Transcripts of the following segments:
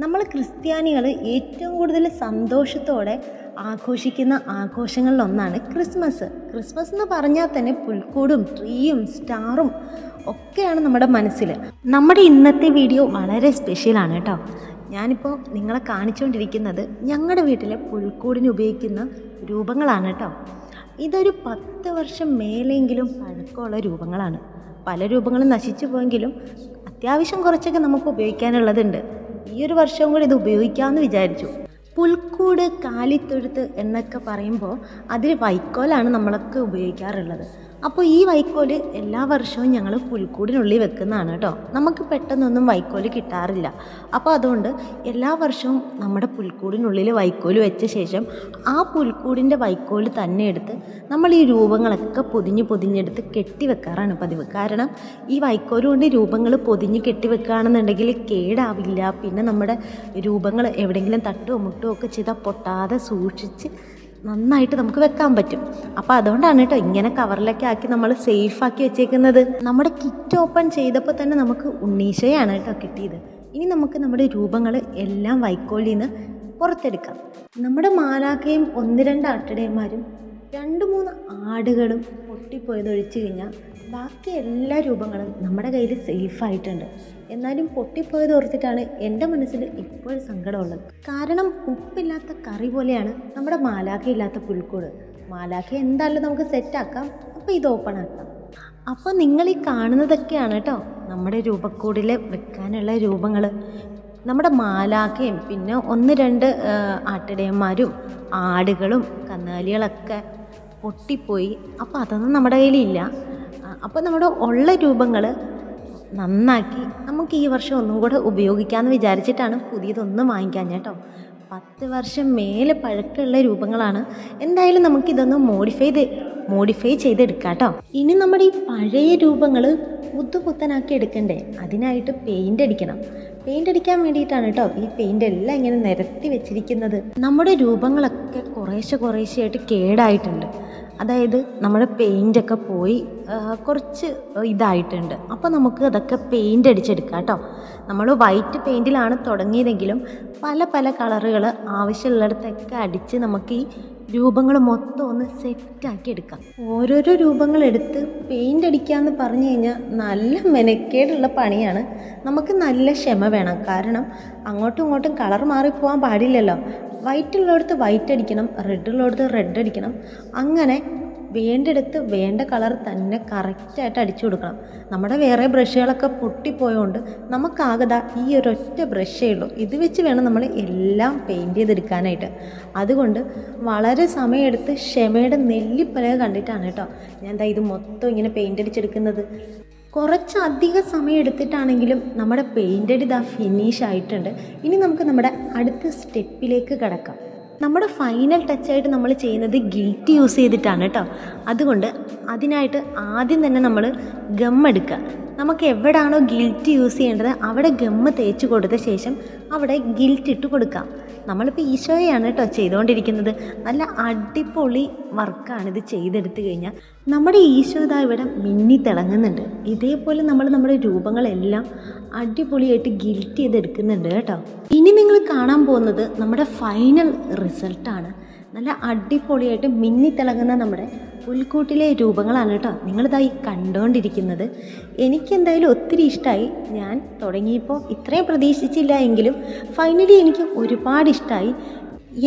നമ്മൾ ക്രിസ്ത്യാനികൾ ഏറ്റവും കൂടുതൽ സന്തോഷത്തോടെ ആഘോഷിക്കുന്ന ആഘോഷങ്ങളിലൊന്നാണ് ക്രിസ്മസ്. ക്രിസ്മസ് എന്ന് പറഞ്ഞാൽ തന്നെ പുൽക്കൂടും ട്രീയും സ്റ്റാറും ഒക്കെയാണ് നമ്മുടെ മനസ്സിൽ. നമ്മുടെ ഇന്നത്തെ വീഡിയോ വളരെ സ്പെഷ്യലാണ് കേട്ടോ. ഞാനിപ്പോൾ നിങ്ങളെ കാണിച്ചുകൊണ്ടിരിക്കുന്നത് ഞങ്ങളുടെ വീട്ടിലെ പുൽക്കൂടിന് ഉപയോഗിക്കുന്ന രൂപങ്ങളാണ് കേട്ടോ. ഇതൊരു 10 വർഷം മേലെങ്കിലും പഴക്കമുള്ള രൂപങ്ങളാണ്. പല രൂപങ്ങളും നശിച്ചു പോയെങ്കിലും അത്യാവശ്യം കുറച്ചൊക്കെ നമുക്ക് ഉപയോഗിക്കാനുള്ളതുണ്ട്. ഈ ഒരു വർഷവും കൂടി ഇത് ഉപയോഗിക്കാമെന്ന് വിചാരിച്ചു. പുൽക്കൂട്, കാലിത്തൊഴുത്ത് എന്നൊക്കെ പറയുമ്പോൾ അതിൽ വൈക്കോലാണ് നമ്മളൊക്കെ ഉപയോഗിക്കാറുള്ളത്. അപ്പോൾ ഈ വൈക്കോൽ എല്ലാ വർഷവും ഞങ്ങൾ പുൽക്കൂടിനുള്ളിൽ വെക്കുന്നതാണ് കേട്ടോ. നമുക്ക് പെട്ടെന്നൊന്നും വൈക്കോൽ കിട്ടാറില്ല. അപ്പോൾ അതുകൊണ്ട് എല്ലാ വർഷവും നമ്മുടെ പുൽക്കൂടിനുള്ളിൽ വൈക്കോൽ വെച്ച ശേഷം ആ പുൽക്കൂടിൻ്റെ വൈക്കോൽ തന്നെ എടുത്ത് നമ്മൾ ഈ രൂപങ്ങളൊക്കെ പൊതിഞ്ഞെടുത്ത് കെട്ടിവെക്കാറാണ് പതിവ്. കാരണം ഈ വൈക്കോൽ കൊണ്ട് രൂപങ്ങൾ പൊതിഞ്ഞ് കെട്ടിവെക്കുകയാണെന്നുണ്ടെങ്കിൽ കേടാവില്ല. പിന്നെ നമ്മുടെ രൂപങ്ങൾ എവിടെയെങ്കിലും തട്ടുകയോ മുട്ടുകയോ ഒക്കെ ചെയ്താൽ പൊട്ടാതെ സൂക്ഷിച്ച് നന്നായിട്ട് നമുക്ക് വെക്കാൻ പറ്റും. അപ്പോൾ അതുകൊണ്ടാണ് കേട്ടോ ഇങ്ങനെ കവറിലൊക്കെ ആക്കി നമ്മൾ സേഫാക്കി വെച്ചേക്കുന്നത്. നമ്മുടെ കിറ്റ് ഓപ്പൺ ചെയ്തപ്പോൾ തന്നെ നമുക്ക് ഉണ്ണീശയാണ് കേട്ടോ കിട്ടിയത്. ഇനി നമുക്ക് നമ്മുടെ രൂപങ്ങൾ എല്ലാം വൈക്കോലിൽ നിന്ന് പുറത്തെടുക്കാം. നമ്മുടെ മാലാഖയും 1-2 ആട്ടിടയന്മാരും 2-3 ആടുകളും പൊട്ടിപ്പോയതൊഴിച്ച് കഴിഞ്ഞാൽ ബാക്കി എല്ലാ രൂപങ്ങളും നമ്മുടെ കയ്യിൽ സേഫായിട്ടുണ്ട്. എന്നാലും പൊട്ടിപ്പോയത് ഓർത്തിട്ടാണ് എൻ്റെ മനസ്സിൽ ഇപ്പോഴും സങ്കടമുള്ളത്. കാരണം ഉപ്പില്ലാത്ത കറി പോലെയാണ് നമ്മുടെ മാലാഖയില്ലാത്ത പുൽക്കൂട്. മാലാഖ എന്തായാലും നമുക്ക് സെറ്റാക്കാം. അപ്പോൾ ഇത് ഓപ്പൺ ആക്കാം. അപ്പോൾ നിങ്ങൾ ഈ കാണുന്നതൊക്കെയാണ് കേട്ടോ നമ്മുടെ രൂപക്കൂടിൽ വെക്കാനുള്ള രൂപങ്ങൾ. നമ്മുടെ മാലാഖയും പിന്നെ 1-2 ആട്ടിടയന്മാരും ആടുകളും കന്നുകാലികളൊക്കെ പൊട്ടിപ്പോയി. അപ്പോൾ അതൊന്നും നമ്മുടെ കയ്യിലില്ല. അപ്പോൾ നമ്മുടെ ഉള്ള രൂപങ്ങൾ നന്നാക്കി നമുക്ക് ഈ വർഷം ഒന്നും കൂടെ ഉപയോഗിക്കാമെന്ന് വിചാരിച്ചിട്ടാണ് പുതിയതൊന്നും വാങ്ങിക്കാൻ കേട്ടോ. 10 വർഷം മേലെ പഴക്കമുള്ള രൂപങ്ങളാണ്. എന്തായാലും നമുക്കിതൊന്ന് മോഡിഫൈ ചെയ്തെടുക്കാം കേട്ടോ. ഇനി നമ്മുടെ ഈ പഴയ രൂപങ്ങൾ പുത്തനാക്കി എടുക്കണ്ടേ? അതിനായിട്ട് പെയിൻ്റ് അടിക്കണം. പെയിൻ്റ് അടിക്കാൻ വേണ്ടിയിട്ടാണ് കേട്ടോ ഈ പെയിൻ്റ് എല്ലാം ഇങ്ങനെ നിരത്തി വെച്ചിരിക്കുന്നത്. നമ്മുടെ രൂപങ്ങളൊക്കെ കുറേശ്ശെയായിട്ട് കേടായിട്ടുണ്ട്. അതായത് നമ്മുടെ പെയിൻ്റൊക്കെ പോയി കുറച്ച് ഇതായിട്ടുണ്ട്. അപ്പോൾ നമുക്ക് അതൊക്കെ പെയിൻ്റ് അടിച്ചെടുക്കാം കേട്ടോ. നമ്മൾ വൈറ്റ് പെയിൻറ്റിലാണ് തുടങ്ങിയതെങ്കിലും പല കളറുകൾ ആവശ്യമുള്ളിടത്തൊക്കെ അടിച്ച് നമുക്ക് ഈ രൂപങ്ങൾ മൊത്തം ഒന്ന് സെറ്റാക്കി എടുക്കാം. ഓരോരോ രൂപങ്ങളെടുത്ത് പെയിൻ്റ് അടിക്കാമെന്ന് പറഞ്ഞു കഴിഞ്ഞാൽ നല്ല മെനക്കേടുള്ള പണിയാണ്. നമുക്ക് നല്ല ക്ഷമ വേണം. കാരണം അങ്ങോട്ടും ഇങ്ങോട്ടും കളർ മാറിപ്പോകാൻ പാടില്ലല്ലോ. വൈറ്റുള്ളിടത്ത് വൈറ്റ് അടിക്കണം, റെഡുള്ളിടത്ത് റെഡ് അടിക്കണം. അങ്ങനെ വേണ്ടിടത്ത് വേണ്ട കളർ തന്നെ കറക്റ്റായിട്ട് അടിച്ചു കൊടുക്കണം. നമ്മുടെ വേറെ ബ്രഷുകളൊക്കെ പൊട്ടിപ്പോയതുകൊണ്ട് നമുക്കാകെ ഈ ഒരൊറ്റ ബ്രഷേ ഉള്ളൂ. ഇത് വെച്ച് വേണം നമ്മൾ എല്ലാം പെയിൻറ്റ് ചെയ്തെടുക്കാനായിട്ട്. അതുകൊണ്ട് വളരെ സമയമെടുത്ത് ക്ഷമയുടെ നെല്ലിപ്പലക കണ്ടിട്ടാണ് കേട്ടോ ഞാൻ ഇത് മൊത്തം ഇങ്ങനെ പെയിൻ്റ് അടിച്ചെടുക്കുന്നത്. കുറച്ചധികം സമയം എടുത്തിട്ടാണെങ്കിലും നമ്മുടെ പെയിൻ്റ് അടി ഫിനിഷ് ആയിട്ടുണ്ട്. ഇനി നമുക്ക് നമ്മുടെ അടുത്ത സ്റ്റെപ്പിലേക്ക് കിടക്കാം. നമ്മുടെ ഫൈനൽ ടച്ചായിട്ട് നമ്മൾ ചെയ്യുന്നത് ഗിൽറ്റ് യൂസ് ചെയ്തിട്ടാണ് കേട്ടോ. അതുകൊണ്ട് അതിനായിട്ട് ആദ്യം തന്നെ നമ്മൾ ഗം എടുക്കുക. നമുക്ക് എവിടെയാണോ ഗിൽറ്റ് യൂസ് ചെയ്യേണ്ടത് അവിടെ ഗമ്മ് തേച്ച് കൊടുത്ത ശേഷം അവിടെ ഗിൽറ്റ് ഇട്ട് കൊടുക്കാം. നമ്മളിപ്പോൾ ഈശോയാണ് കേട്ടോ ചെയ്തുകൊണ്ടിരിക്കുന്നത്. നല്ല അടിപൊളി വർക്കാണിത് ചെയ്തെടുത്തു കഴിഞ്ഞാൽ. നമ്മുടെ ഈശോ ഇവിടെ മിന്നി തിളങ്ങുന്നുണ്ട്. ഇതേപോലെ നമ്മൾ നമ്മുടെ രൂപങ്ങളെല്ലാം അടിപൊളിയായിട്ട് ഗിൽറ്റ് ചെയ്തെടുക്കുന്നുണ്ട് കേട്ടോ. ഇനി നിങ്ങൾ കാണാൻ പോകുന്നത് നമ്മുടെ ഫൈനൽ റിസൾട്ടാണ്. നല്ല അടിപൊളിയായിട്ട് മിന്നി തിളങ്ങുന്ന നമ്മുടെ പുൽക്കൂട്ടിലെ രൂപങ്ങളാണ് കേട്ടോ നിങ്ങളിതായി കണ്ടുകൊണ്ടിരിക്കുന്നത്. എനിക്കെന്തായാലും ഒത്തിരി ഇഷ്ടമായി. ഞാൻ തുടങ്ങിയപ്പോൾ ഇത്രയും പ്രതീക്ഷിച്ചില്ല എങ്കിലും ഫൈനലി എനിക്ക് ഒരുപാട് ഇഷ്ടമായി.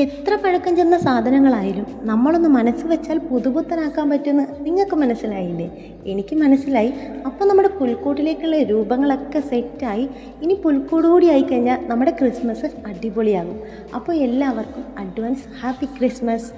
എത്ര പഴക്കം ചെന്ന സാധനങ്ങളായാലും നമ്മളൊന്ന് മനസ്സ് വെച്ചാൽ പുതുപുത്തനാക്കാൻ പറ്റുമെന്ന് നിങ്ങൾക്ക് മനസ്സിലായില്ലേ? എനിക്ക് മനസ്സിലായി. അപ്പോൾ നമ്മുടെ പുൽക്കൂട്ടിലേക്കുള്ള രൂപങ്ങളൊക്കെ സെറ്റായി. ഇനി പുൽക്കൂട് കൂടി ആയിക്കഴിഞ്ഞാൽ നമ്മുടെ ക്രിസ്മസ് അടിപൊളിയാകും. അപ്പോൾ എല്ലാവർക്കും അഡ്വാൻസ് ഹാപ്പി ക്രിസ്മസ്.